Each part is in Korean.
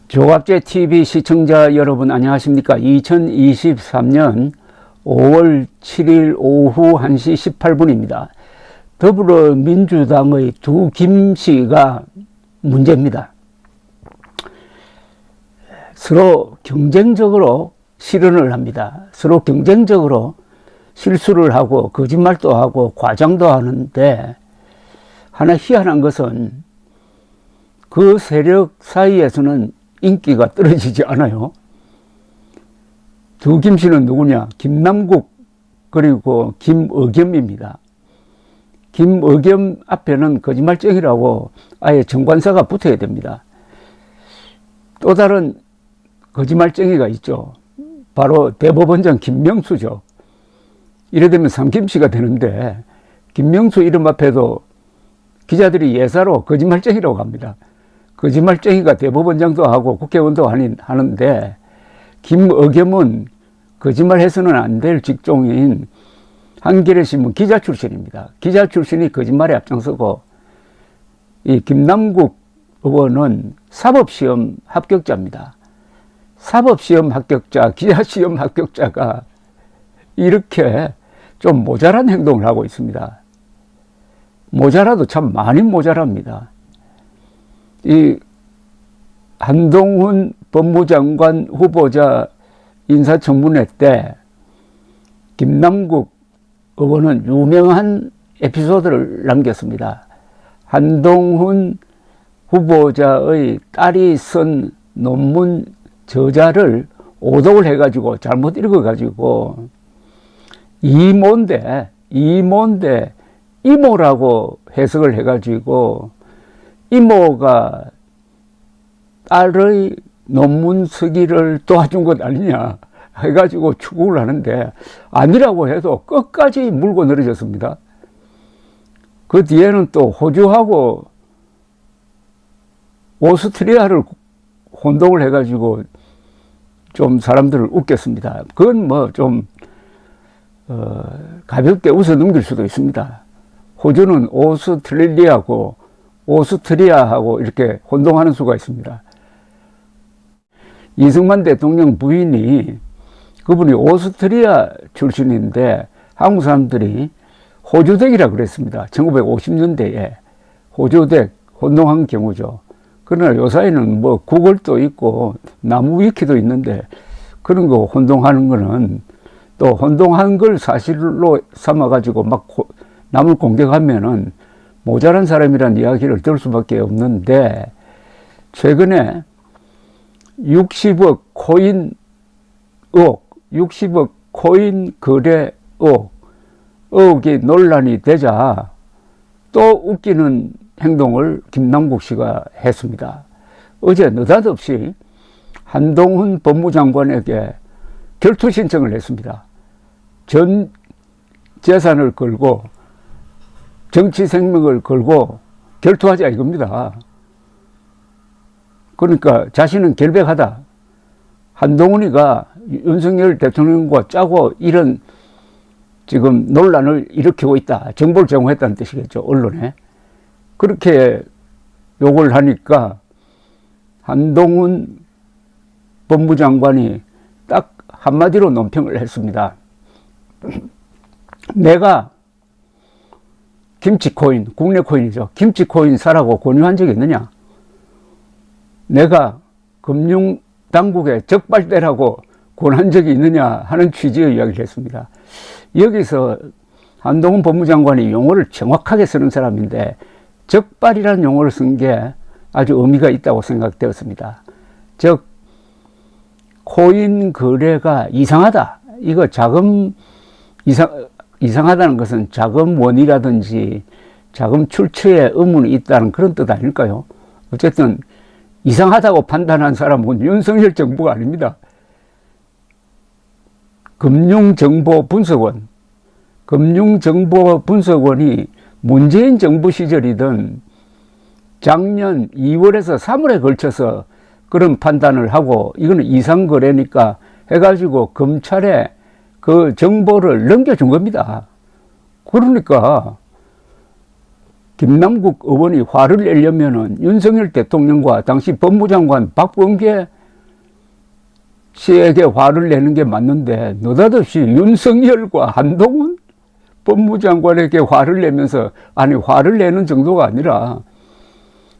조갑제 TV 시청자 여러분 안녕하십니까? 2023년 5월 7일 오후 1시 18분입니다. 더불어민주당의 두 김씨가 문제입니다. 서로 경쟁적으로 실언을 합니다. 서로 경쟁적으로 실수를 하고 거짓말도 하고 과장도 하는데, 하나 희한한 것은 그 세력 사이에서는 인기가 떨어지지 않아요. 두 김씨는 누구냐? 김남국 그리고 김의겸입니다. 김의겸 앞에는 거짓말쟁이라고 아예 정관사가 붙어야 됩니다. 또 다른 거짓말쟁이가 있죠. 바로 대법원장 김명수죠. 이래 되면 삼김씨가 되는데, 김명수 이름 앞에도 기자들이 예사로 거짓말쟁이라고 합니다. 거짓말쟁이가 대법원장도 하고 국회의원도 하는데, 김의겸은 거짓말해서는 안 될 직종인 한겨레신문 기자 출신입니다. 기자 출신이 거짓말에 앞장서고, 이 김남국 의원은 사법시험 합격자입니다. 사법시험 합격자, 기자시험 합격자가 이렇게 좀 모자란 행동을 하고 있습니다. 모자라도 참 많이 모자랍니다. 이 한동훈 법무장관 후보자 인사청문회 때 김남국 의원은 유명한 에피소드를 남겼습니다. 한동훈 후보자의 딸이 쓴 논문 저자를 오독을 해가지고 잘못 읽어가지고 이모인데 이모라고 해석을 해가지고 이모가 딸의 논문 쓰기를 도와준 것 아니냐 해가지고 추궁을 하는데, 아니라고 해도 끝까지 물고 늘어졌습니다. 그 뒤에는 또 호주하고 오스트리아를 혼동을 해가지고 좀 사람들을 웃겼습니다. 그건 뭐 좀 가볍게 웃어 넘길 수도 있습니다. 호주는 오스트리아하고 이렇게 혼동하는 수가 있습니다. 이승만 대통령 부인이, 그분이 오스트리아 출신인데 한국 사람들이 호주댁이라 그랬습니다. 1950년대에 호주댁 혼동한 경우죠. 그러나 요사이는 뭐 구글도 있고 나무 위키도 있는데, 그런 거 혼동하는 거는, 또 혼동한 걸 사실로 삼아가지고 막 남을 공격하면은 모자란 사람이란 이야기를 들을 수밖에 없는데, 최근에 60억 코인 의혹, 60억 코인 거래 의혹이 논란이 되자 또 웃기는 행동을 김남국 씨가 했습니다. 어제 느닷없이 한동훈 법무장관에게 결투 신청을 했습니다. 전 재산을 걸고 정치 생명을 걸고 결투하자 이겁니다. 그러니까 자신은 결백하다. 한동훈이가 윤석열 대통령과 짜고 이런 지금 논란을 일으키고 있다. 정보를 제공했다는 뜻이겠죠, 언론에. 그렇게 욕을 하니까 한동훈 법무장관이 딱 한마디로 논평을 했습니다. 내가 김치코인, 국내 코인이죠. 김치코인 사라고 권유한 적이 있느냐? 내가 금융당국에 적발되라고 권한 적이 있느냐 하는 취지의 이야기를 했습니다. 여기서 한동훈 법무장관이 용어를 정확하게 쓰는 사람인데, 적발이라는 용어를 쓴 게 아주 의미가 있다고 생각되었습니다. 즉, 코인 거래가 이상하다. 이거 이상하다는 것은 자금원이라든지 자금 출처에 의문이 있다는 그런 뜻 아닐까요? 어쨌든 이상하다고 판단한 사람은 윤석열 정부가 아닙니다. 금융정보분석원이 문재인 정부 시절이든 작년 2월에서 3월에 걸쳐서 그런 판단을 하고, 이거는 이상거래니까 해가지고 검찰에 그 정보를 넘겨준 겁니다. 그러니까 김남국 의원이 화를 내려면은 윤석열 대통령과 당시 법무장관 박범계 씨에게 화를 내는 게 맞는데, 느닷없이 윤석열과 한동훈 법무장관에게 화를 내면서, 아니, 화를 내는 정도가 아니라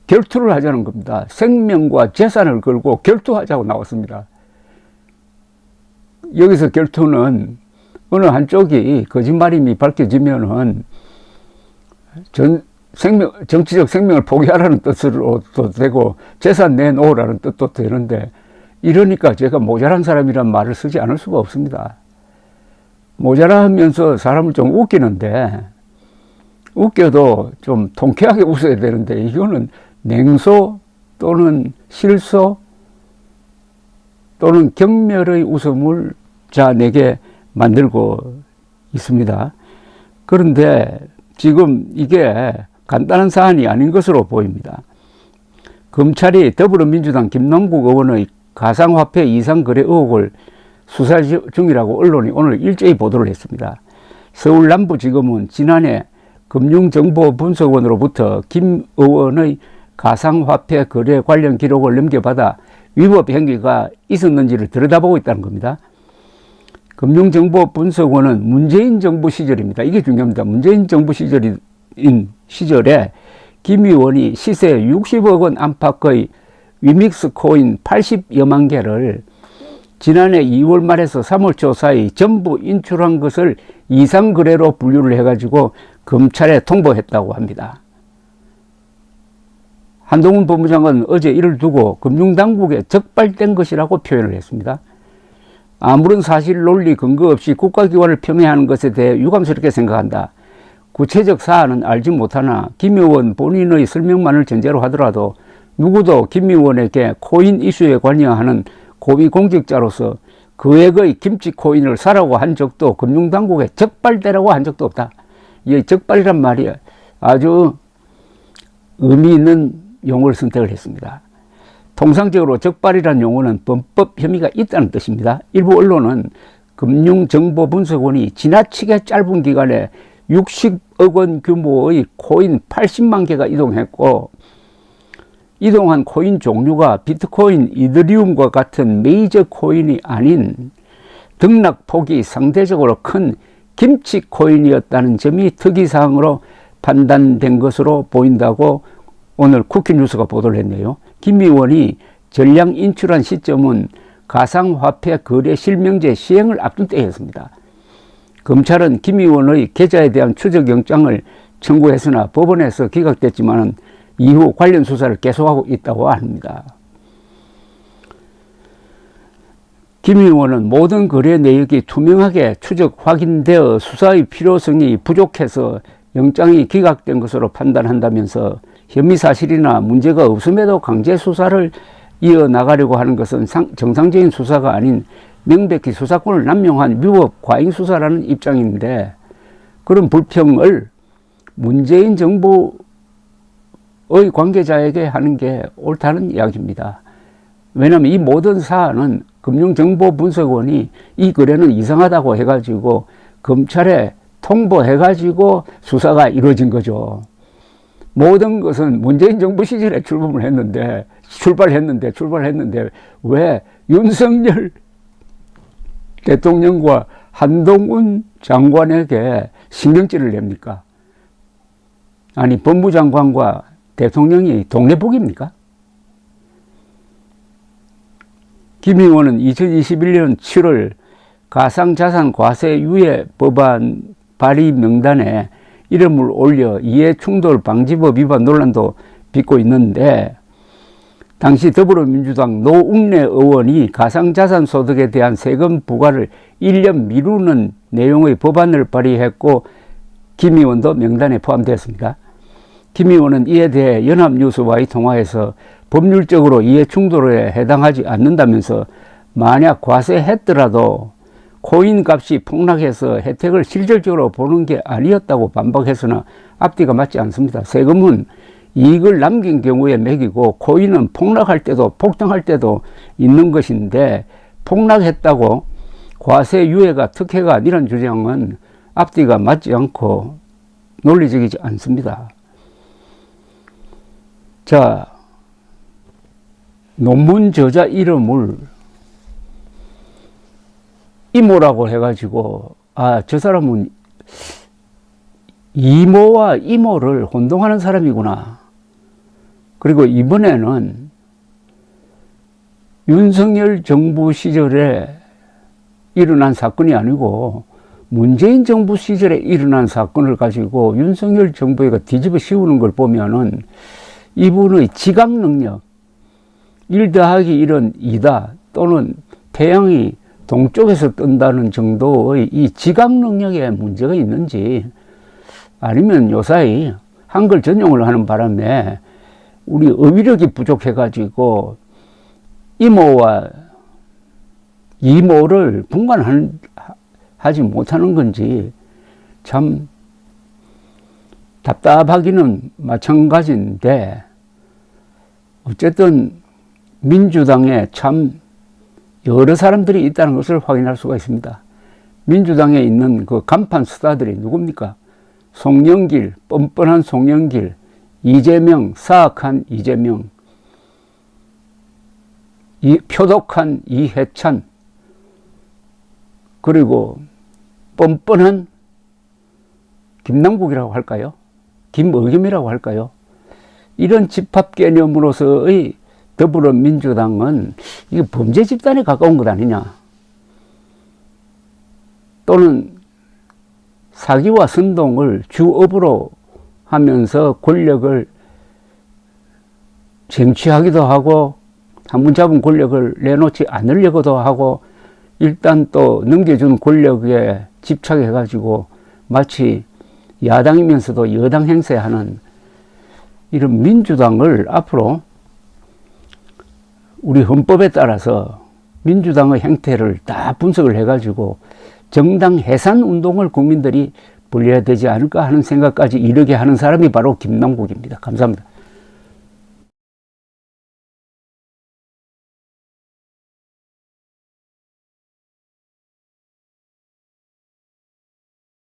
결투를 하자는 겁니다. 생명과 재산을 걸고 결투하자고 나왔습니다. 여기서 결투는 어느 한쪽이 거짓말임이 밝혀지면은 정치적 생명을 포기하라는 뜻으로도 되고 재산 내놓으라는 뜻도 되는데, 이러니까 제가 모자란 사람이란 말을 쓰지 않을 수가 없습니다. 모자라면서 사람을 좀 웃기는데, 웃겨도 좀 통쾌하게 웃어야 되는데, 이거는 냉소 또는 실소 또는 경멸의 웃음을 자내게 만들고 있습니다. 그런데 지금 이게 간단한 사안이 아닌 것으로 보입니다. 검찰이 더불어민주당 김남국 의원의 가상화폐 이상거래 의혹을 수사 중이라고 언론이 오늘 일제히 보도를 했습니다. 서울 남부지검은 지난해 금융정보분석원으로부터 김 의원의 가상화폐 거래 관련 기록을 넘겨받아 위법 행위가 있었는지를 들여다보고 있다는 겁니다. 금융정보분석원은 문재인 정부 시절입니다. 이게 중요합니다. 문재인 정부 시절에 김 의원이 시세 60억 원 안팎의 위믹스 코인 80여만 개를 지난해 2월 말에서 3월 초 사이 전부 인출한 것을 이상거래로 분류를 해가지고 검찰에 통보했다고 합니다. 한동훈 법무장관은 어제 이를 두고 금융당국에 적발된 것이라고 표현을 했습니다. 아무런 사실 논리 근거 없이 국가기관을 폄훼하는 것에 대해 유감스럽게 생각한다. 구체적 사안은 알지 못하나 김 의원 본인의 설명만을 전제로 하더라도 누구도 김 의원에게 코인 이슈에 관여하는 고위공직자로서 그액의 김치 코인을 사라고 한 적도 금융당국에 적발되라고 한 적도 없다. 이 적발이란 말이 아주 의미 있는 용어를 선택을 했습니다. 통상적으로 적발이라는 용어는 범법 혐의가 있다는 뜻입니다. 일부 언론은 금융정보분석원이 지나치게 짧은 기간에 60억 원 규모의 코인 80만 개가 이동했고, 이동한 코인 종류가 비트코인, 이더리움과 같은 메이저 코인이 아닌 등락폭이 상대적으로 큰 김치 코인이었다는 점이 특이사항으로 판단된 것으로 보인다고 오늘 쿠키뉴스가 보도를 했네요. 김 의원이 전량 인출한 시점은 가상화폐 거래 실명제 시행을 앞둔 때였습니다. 검찰은 김 의원의 계좌에 대한 추적영장을 청구했으나 법원에서 기각됐지만 이후 관련 수사를 계속하고 있다고 합니다. 김 의원은 모든 거래 내역이 투명하게 추적 확인되어 수사의 필요성이 부족해서 영장이 기각된 것으로 판단한다면서 혐의 사실이나 문제가 없음에도 강제 수사를 이어나가려고 하는 것은 정상적인 수사가 아닌 명백히 수사권을 남용한 위법 과잉 수사라는 입장인데, 그런 불평을 문재인 정부의 관계자에게 하는 게 옳다는 이야기입니다. 왜냐하면 이 모든 사안은 금융정보분석원이 이 거래는 이상하다고 해가지고 검찰에 통보해가지고 수사가 이루어진 거죠. 모든 것은 문재인 정부 시절에 출발했는데 왜 윤석열 대통령과 한동훈 장관에게 신경질을 냅니까? 아니, 법무장관과 대통령이 동네북입니까? 김 의원은 2021년 7월 가상자산 과세 유예 법안 발의 명단에 이름을 올려 이해충돌 방지법 위반 논란도 빚고 있는데, 당시 더불어민주당 노웅래 의원이 가상자산 소득에 대한 세금 부과를 1년 미루는 내용의 법안을 발의했고 김 의원도 명단에 포함되었습니다. 김 의원은 이에 대해 연합뉴스와의 통화에서 법률적으로 이해충돌에 해당하지 않는다면서 만약 과세했더라도 코인 값이 폭락해서 혜택을 실질적으로 보는 게 아니었다고 반박했으나 앞뒤가 맞지 않습니다. 세금은 이익을 남긴 경우에 매기고 코인은 폭락할 때도 폭등할 때도 있는 것인데, 폭락했다고 과세 유예가 특혜가 아니라는 주장은 앞뒤가 맞지 않고 논리적이지 않습니다. 자, 논문 저자 이름을 이모라고 해가지고, 아, 저 사람은 이모와 이모를 혼동하는 사람이구나. 그리고 이번에는 윤석열 정부 시절에 일어난 사건이 아니고 문재인 정부 시절에 일어난 사건을 가지고 윤석열 정부가 뒤집어 씌우는 걸 보면은 이분의 지각 능력, 1 더하기 1은 2다 또는 태양이 동쪽에서 뜬다는 정도의 이 지각 능력에 문제가 있는지, 아니면 요사이 한글 전용을 하는 바람에 우리 어휘력이 부족해가지고 이모와 이모를 분간하지 못하는 건지 참 답답하기는 마찬가지인데, 어쨌든 민주당에 참 여러 사람들이 있다는 것을 확인할 수가 있습니다. 민주당에 있는 그 간판 스타들이 누굽니까? 송영길, 뻔뻔한 송영길, 이재명, 사악한 이재명, 표독한 이해찬, 그리고 뻔뻔한 김남국이라고 할까요? 김의겸이라고 할까요? 이런 집합 개념으로서의 더불어민주당은 이게 범죄 집단에 가까운 것 아니냐, 또는 사기와 선동을 주업으로 하면서 권력을 쟁취하기도 하고 한번 잡은 권력을 내놓지 않으려고도 하고 일단 또 넘겨준 권력에 집착해 가지고 마치 야당이면서도 여당 행세하는 이런 민주당을 앞으로 우리 헌법에 따라서 민주당의 행태를 다 분석을 해 가지고 정당 해산 운동을 국민들이 벌여야 되지 않을까 하는 생각까지 이르게 하는 사람이 바로 김남국입니다. 감사합니다.